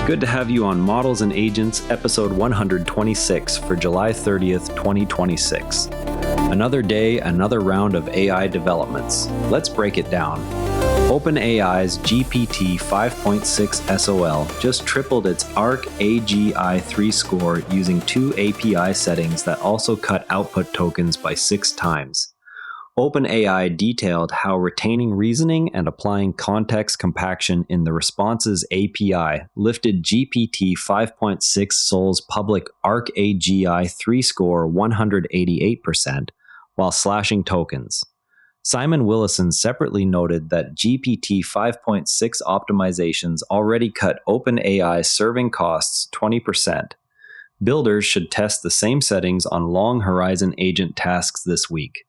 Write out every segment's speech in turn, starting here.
Good to have you on Models and Agents, episode 126 for July 30th, 2026. Another day, another round of AI developments. Let's break it down. OpenAI's GPT-5.6 Sol just tripled its ARC-AGI-3 score using two API settings that also cut output tokens by 6 times. OpenAI detailed how retaining reasoning and applying context compaction in the responses API lifted GPT-5.6 Sol's public ARC-AGI-3 score 188%, while slashing tokens. Simon Willison separately noted that GPT-5.6 optimizations already cut OpenAI's serving costs 20%. Builders should test the same settings on long-horizon agent tasks this week.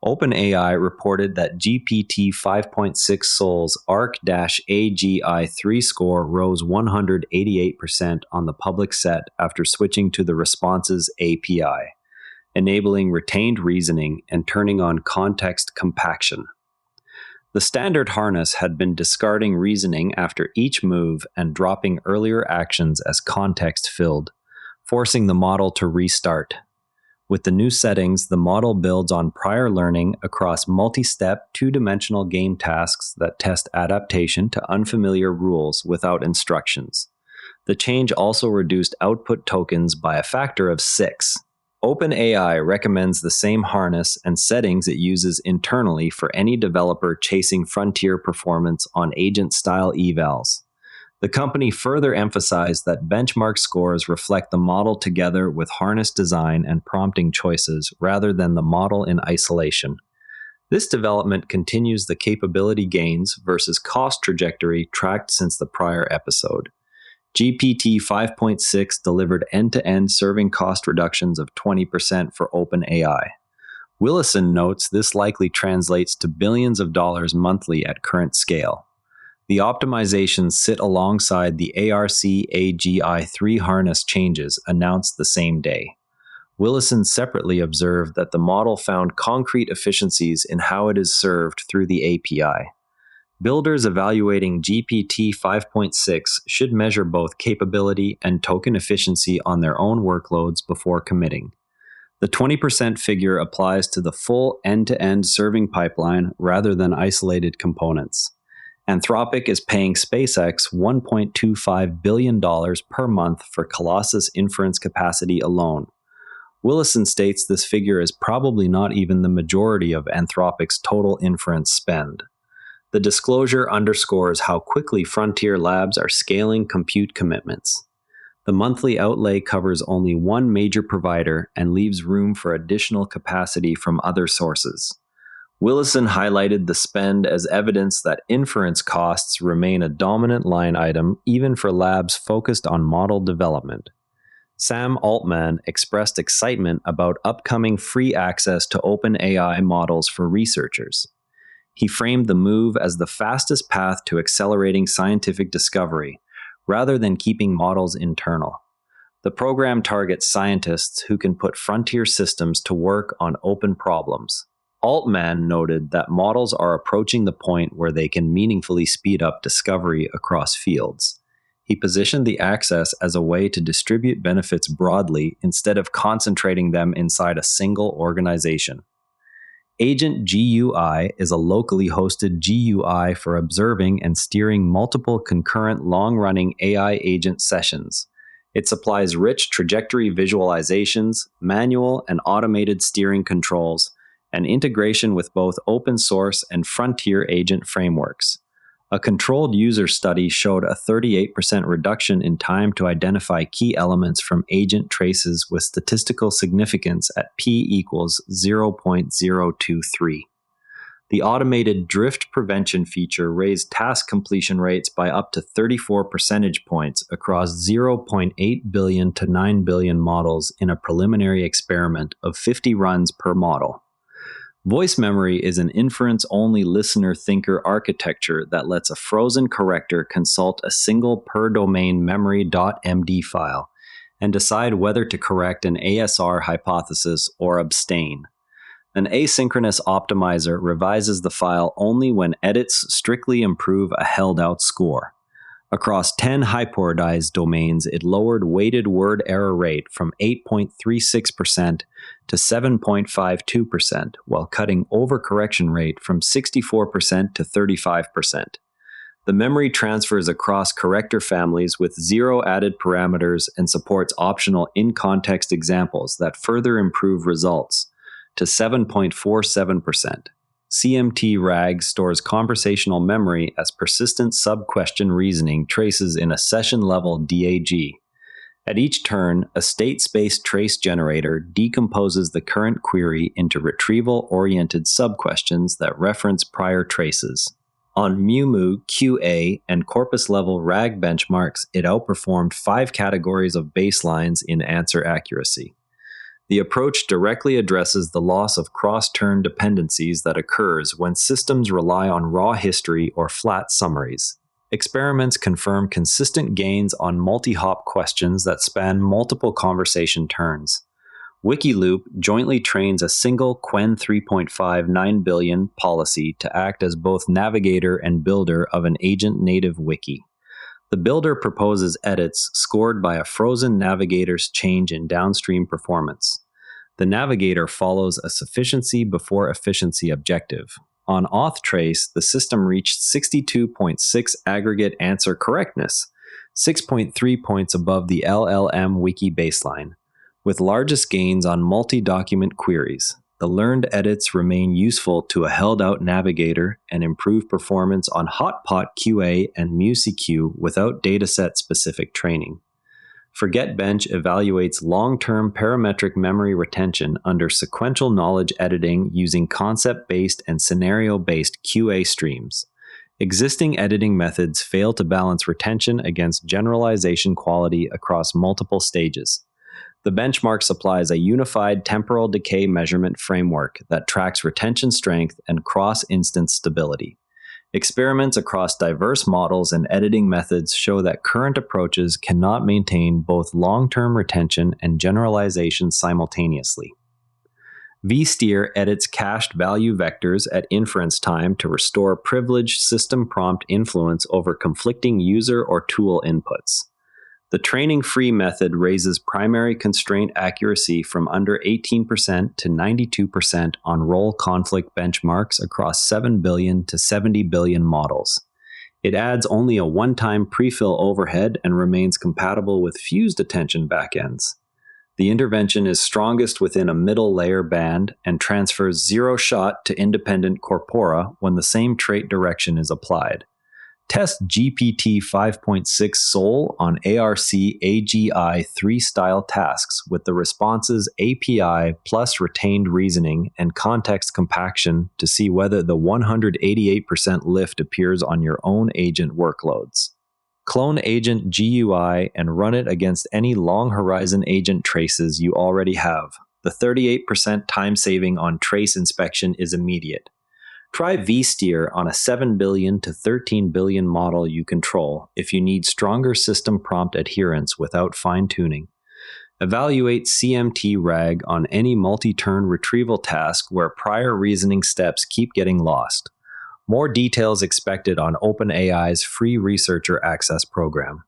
OpenAI reported that GPT-5.6 Sol's ARC-AGI-3 score rose 188% on the public set after switching to the responses API, enabling retained reasoning and turning on context compaction. The standard harness had been discarding reasoning after each move and dropping earlier actions as context filled, forcing the model to restart. With the new settings, the model builds on prior learning across multi-step, two-dimensional game tasks that test adaptation to unfamiliar rules without instructions. The change also reduced output tokens by a factor of 6. OpenAI recommends the same harness and settings it uses internally for any developer chasing frontier performance on agent-style evals. The company further emphasized that benchmark scores reflect the model together with harness design and prompting choices rather than the model in isolation. This development continues the capability gains versus cost trajectory tracked since the prior episode. GPT 5.6 delivered end-to-end serving cost reductions of 20% for OpenAI. Willison notes this likely translates to billions of dollars monthly at current scale. The optimizations sit alongside the ARC-AGI-3 harness changes announced the same day. Willison separately observed that the model found concrete efficiencies in how it is served through the API. Builders evaluating GPT 5.6 should measure both capability and token efficiency on their own workloads before committing. The 20% figure applies to the full end-to-end serving pipeline rather than isolated components. Anthropic is paying SpaceX $1.25 billion per month for Colossus inference capacity alone. Willison states this figure is probably not even the majority of Anthropic's total inference spend. The disclosure underscores how quickly frontier labs are scaling compute commitments. The monthly outlay covers only one major provider and leaves room for additional capacity from other sources. Willison highlighted the spend as evidence that inference costs remain a dominant line item even for labs focused on model development. Sam Altman expressed excitement about upcoming free access to OpenAI models for researchers. He framed the move as the fastest path to accelerating scientific discovery, rather than keeping models internal. The program targets scientists who can put frontier systems to work on open problems. Altman noted that models are approaching the point where they can meaningfully speed up discovery across fields. He positioned the access as a way to distribute benefits broadly instead of concentrating them inside a single organization. Agent GUI is a locally hosted GUI for observing and steering multiple concurrent long-running AI agent sessions. It supplies rich trajectory visualizations, manual and automated steering controls, and integration with both open source and frontier agent frameworks. A controlled user study showed a 38% reduction in time to identify key elements from agent traces with statistical significance at p equals 0.023. The automated drift prevention feature raised task completion rates by up to 34 percentage points across 0.8 billion to 9 billion models in a preliminary experiment of 50 runs per model. Voice memory is an inference-only listener-thinker architecture that lets a frozen corrector consult a single per-domain memory.md file and decide whether to correct an ASR hypothesis or abstain. An asynchronous optimizer revises the file only when edits strictly improve a held-out score. Across 10 hypothesized domains, it lowered weighted word error rate from 8.36% to 7.52%, while cutting overcorrection rate from 64% to 35%. The memory transfers across corrector families with zero added parameters and supports optional in-context examples that further improve results to 7.47%. CMT-RAG stores conversational memory as persistent sub-question reasoning traces in a session-level DAG. At each turn, a state space trace generator decomposes the current query into retrieval-oriented sub-questions that reference prior traces. On MuMu, QA, and corpus-level RAG benchmarks, it outperformed 5 categories of baselines in answer accuracy. The approach directly addresses the loss of cross-turn dependencies that occurs when systems rely on raw history or flat summaries. Experiments confirm consistent gains on multi-hop questions that span multiple conversation turns. Wikiloop jointly trains a single Qwen 3.59 billion policy to act as both navigator and builder of an agent-native wiki. The builder proposes edits scored by a frozen navigator's change in downstream performance. The navigator follows a sufficiency before efficiency objective. On auth_trace, the system reached 62.6 aggregate answer correctness, 6.3 points above the LLM wiki baseline, with largest gains on multi-document queries. The learned edits remain useful to a held-out navigator and improve performance on Hotpot QA and MuCQ without dataset-specific training. ForgetBench evaluates long-term parametric memory retention under sequential knowledge editing using concept-based and scenario-based QA streams. Existing editing methods fail to balance retention against generalization quality across multiple stages. The benchmark supplies a unified temporal decay measurement framework that tracks retention strength and cross-instance stability. Experiments across diverse models and editing methods show that current approaches cannot maintain both long-term retention and generalization simultaneously. vSteer edits cached value vectors at inference time to restore privileged system prompt influence over conflicting user or tool inputs. The training-free method raises primary constraint accuracy from under 18% to 92% on role conflict benchmarks across 7 billion to 70 billion models. It adds only a one-time prefill overhead and remains compatible with fused attention backends. The intervention is strongest within a middle layer band and transfers zero shot to independent corpora when the same trait direction is applied. Test GPT-5.6 Sol on ARC-AGI-3 style tasks with the responses API plus retained reasoning and context compaction to see whether the 188% lift appears on your own agent workloads. Clone agent GUI and run it against any long horizon agent traces you already have. The 38% time saving on trace inspection is immediate. Try vSteer on a 7 billion to 13 billion model you control if you need stronger system prompt adherence without fine-tuning. Evaluate CMT-RAG on any multi-turn retrieval task where prior reasoning steps keep getting lost. More details expected on OpenAI's free researcher access program.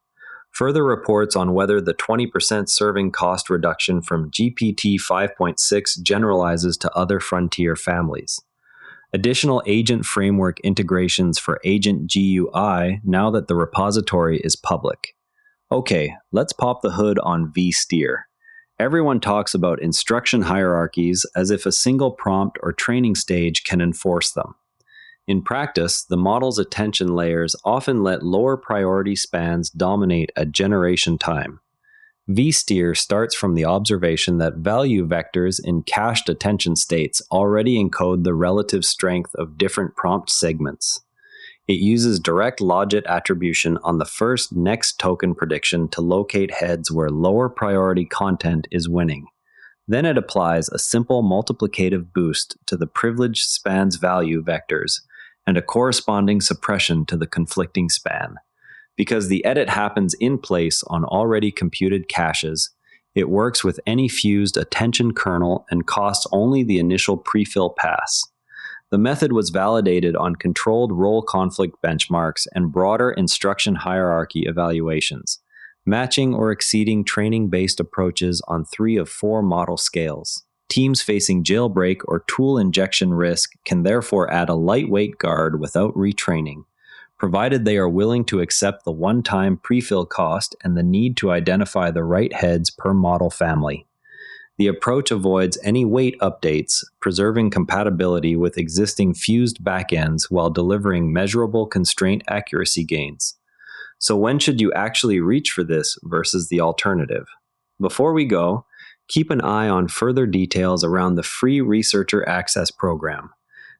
Further reports on whether the 20% serving cost reduction from GPT-5.6 generalizes to other frontier families. Additional agent framework integrations for Agent GUI now that the repository is public. Okay, let's pop the hood on vSteer. Everyone talks about instruction hierarchies as if a single prompt or training stage can enforce them. In practice, the model's attention layers often let lower priority spans dominate at generation time. vSteer starts from the observation that value vectors in cached attention states already encode the relative strength of different prompt segments. It uses direct logit attribution on the first next token prediction to locate heads where lower priority content is winning. Then it applies a simple multiplicative boost to the privileged span's value vectors and a corresponding suppression to the conflicting span. Because the edit happens in place on already computed caches, it works with any fused attention kernel and costs only the initial prefill pass. The method was validated on controlled role conflict benchmarks and broader instruction hierarchy evaluations, matching or exceeding training-based approaches on 3 of 4 model scales. Teams facing jailbreak or tool injection risk can therefore add a lightweight guard without retraining, provided they are willing to accept the one-time pre-fill cost and the need to identify the right heads per model family. The approach avoids any weight updates, preserving compatibility with existing fused backends while delivering measurable constraint accuracy gains. So when should you actually reach for this versus the alternative? Before we go, keep an eye on further details around the free Researcher Access Program.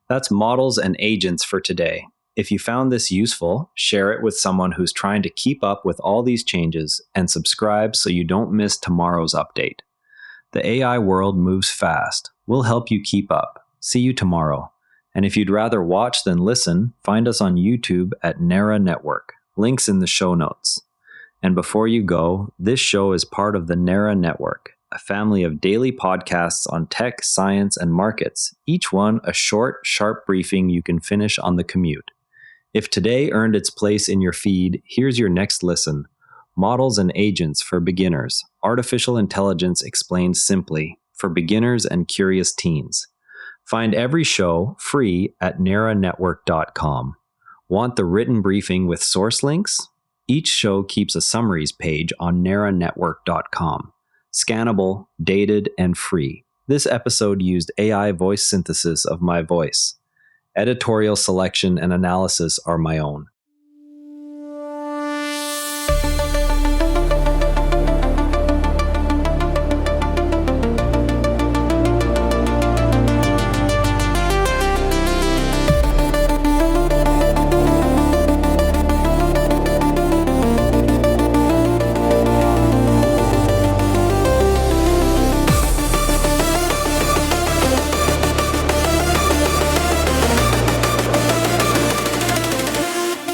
That's models and agents for today. If you found this useful, share it with someone who's trying to keep up with all these changes, and subscribe so you don't miss tomorrow's update. The AI world moves fast. We'll help you keep up. See you tomorrow. And if you'd rather watch than listen, find us on YouTube at NARA Network. Links in the show notes. And before you go, this show is part of the NARA Network, a family of daily podcasts on tech, science, and markets, each one a short, sharp briefing you can finish on the commute. If today earned its place in your feed, here's your next listen. Models and Agents for Beginners. Artificial Intelligence Explained Simply for Beginners and Curious Teens. Find every show free at naranetwork.com. Want the written briefing with source links? Each show keeps a summaries page on naranetwork.com. Scannable, dated, and free. This episode used AI voice synthesis of my voice. Editorial selection and analysis are my own.